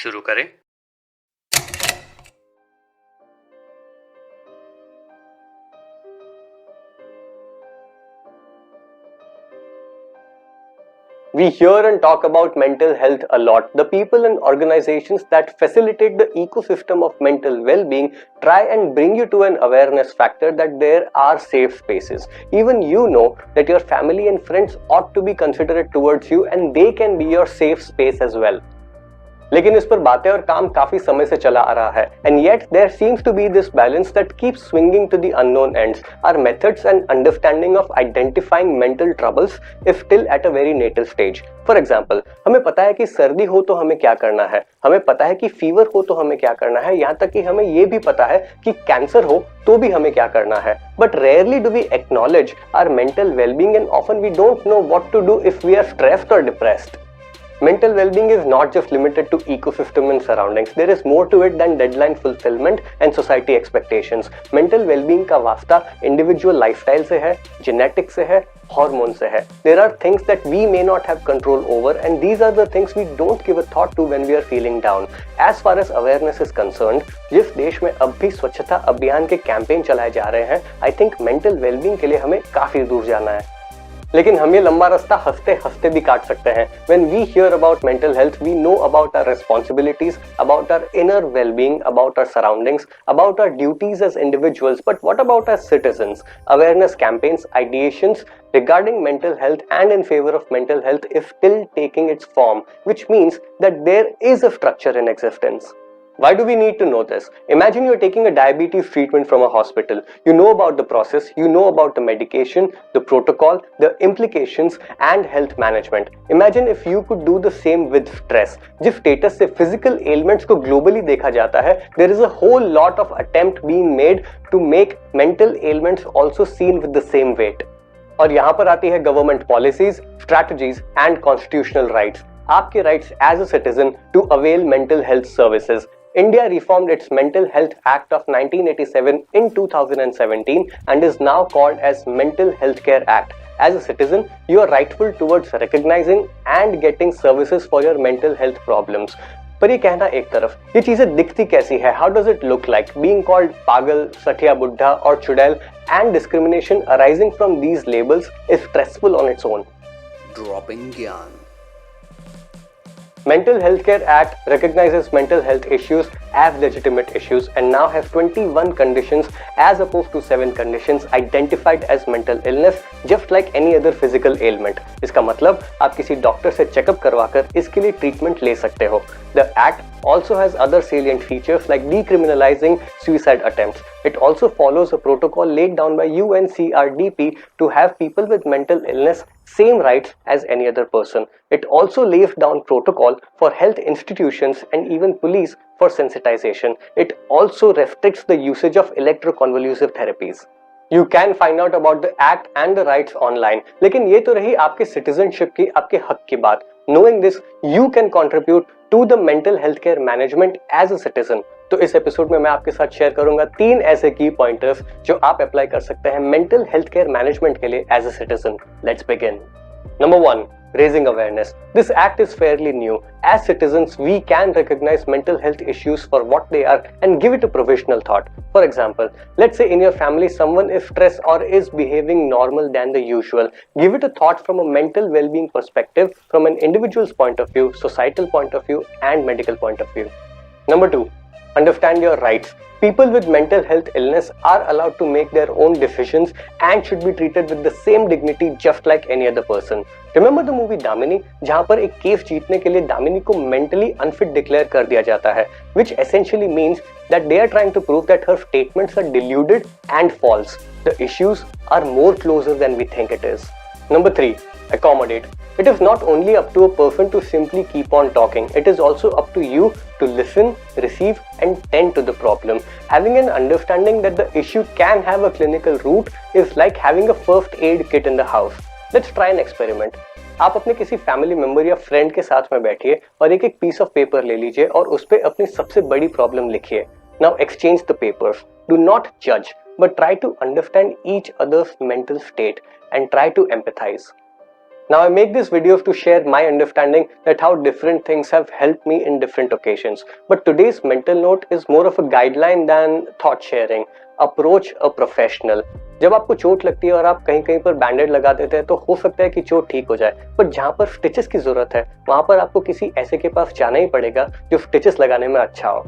शुरू करें। We hear and talk about mental health a lot. The people and organizations that facilitate the ecosystem of mental well-being try and bring you to an awareness factor that there are safe spaces. Even you know that your family and friends ought to be considerate towards you and they can be your safe space as well. लेकिन इस पर बातें और काम काफी समय से चला आ रहा है and yet there seems to be this balance that keeps swinging to the unknown ends. Our methods and understanding of identifying mental troubles is still at a very natal stage. For example, हमें पता है कि सर्दी हो तो हमें क्या करना है, हमें पता है कि फीवर हो तो हमें क्या करना है, यहाँ तक कि हमें ये भी पता है कि कैंसर हो तो भी हमें क्या करना है. But rarely do we acknowledge our mental wellbeing and often we don't know what to do if we are stressed or depressed. Mental well-being is not just limited to ecosystem and surroundings. There is more to it than deadline fulfillment and society expectations. Mental well-being का वास्ता individual lifestyle से है, genetics से है, hormones से है. There are things that we may not have control over and these are the things we don't give a thought to when we are feeling down. As far as awareness is concerned, जिस देश में अब भी स्वच्छता अभियान के campaign चलाए जा रहे हैं, I think mental well-being के लिए हमें काफी दूर जाना है. लेकिन हम ये लंबा रास्ता हंसते हंसते भी काट सकते हैं. When we hear about mental health, we know about our responsibilities, about our inner well-being, about our surroundings, about our duties as individuals. But what about as citizens? Awareness campaigns, ideations regarding mental health and in favor of mental health is still taking its form, which means that there is a structure in existence. Why do we need to know this? Imagine you're taking a diabetes treatment from a hospital. You know about the process, you know about the medication, the protocol, the implications and health management. Imagine if you could do the same with stress. जिस status से physical ailments को globally देखा जाता है, there is a whole lot of attempt being made to make mental ailments also seen with the same weight. और यहाँ पर आती है government policies, strategies and constitutional rights. आपके rights as a citizen to avail mental health services. India reformed its Mental Health Act of 1987 in 2017 and is now called as Mental Healthcare Act. As a citizen, you are rightful towards recognizing and getting services for your mental health problems. पर ये कहना एक तरफ, ये चीजें दिखती कैसी है? How does it look like? Being called पागल, सठिया बुड्ढा और चुड़ैल and discrimination arising from these labels is stressful on its own. Dropping ज्ञान. Mental Healthcare Act recognizes mental health issues as legitimate issues and now has 21 conditions as opposed to 7 conditions identified as mental illness, just like any other physical ailment. इसका मतलब आप किसी doctor से checkup करवाकर इसके लिए treatment ले सकते हो. The Act also has other salient features like decriminalizing suicide attempts. It also follows a protocol laid down by UNCRDP to have people with mental illness same rights as any other person. It also lays down protocol for health institutions and even police for sensitization. It also restricts the usage of electroconvulsive therapies. You can find out about the act and the rights online. लेकिन ये तो रही आपके citizenship की, आपके हक की बात. Knowing this, you can contribute to the mental health care management as a citizen. तो इस एपिसोड में मैं आपके साथ शेयर करूंगा 3 ऐसे की पॉइंटर्स जो आप अप्लाई कर सकते हैं मेंटल हेल्थ केयर मैनेजमेंट के लिए as a citizen. Let's begin. Number 1. Raising awareness. This act is fairly new. As citizens, we can recognize mental health issues for what they are and give it a provisional thought. For example, let's say in your family someone is stressed or is behaving normal than the usual. Give it a thought from a mental well-being perspective, from an individual's point of view, societal point of view, and medical point of view. Number 2. Understand your rights. People with mental health illness are allowed to make their own decisions and should be treated with the same dignity just like any other person. Remember the movie Damini, जहाँ पर एक case जीतने के लिए दामिनी को mentally unfit declare कर दिया जाता है, which essentially means that they are trying to prove that her statements are deluded and false. The issues are more closer than we think it is. Number 3. Accommodate. It is not only up to a person to simply keep on talking, it is also up to you to listen, receive and tend to the problem. Having an understanding that the issue can have a clinical root is like having a first aid kit in the house. Let's try an experiment. आप अपने किसी family member या friend के साथ में बैठिए और एक एक पीस ऑफ पेपर ले लीजिए और उस पे अपनी सबसे बड़ी प्रॉब्लम लिखिए. Now exchange the papers. Do not judge, but try to understand each other's mental state and try to empathize. Now I make these videos to share my understanding that how different things have helped me in different occasions. But today's mental note is more of a guideline than thought sharing. Approach a professional. जब आपको चोट लगती है और आप कहीं कहीं पर बैंडेड लगा देते हैं तो हो सकता है कि चोट ठीक हो जाए, पर जहां पर स्टिचेस की जरूरत है वहां पर आपको किसी ऐसे के पास जाना ही पड़ेगा जो स्टिचेस लगाने में अच्छा हो।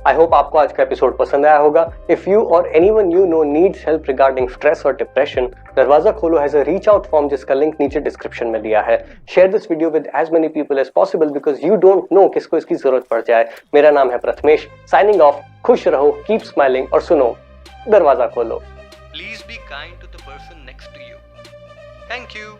आई होप आपको आज का एपिसोड पसंद आया होगा। If you or anyone you know needs help regarding stress or depression, Darwaza Kholo has a reach out form जिसका लिंक नीचे डिस्क्रिप्शन में दिया है। Share this video with as many people as possible because you don't know किसको इसकी जरूरत पड़ जाए। मेरा नाम है प्रथमेश, साइनिंग ऑफ। खुश रहो, कीप स्माइलिंग और सुनो दरवाजा खोलो। Please be kind to the person next to you. Thank you.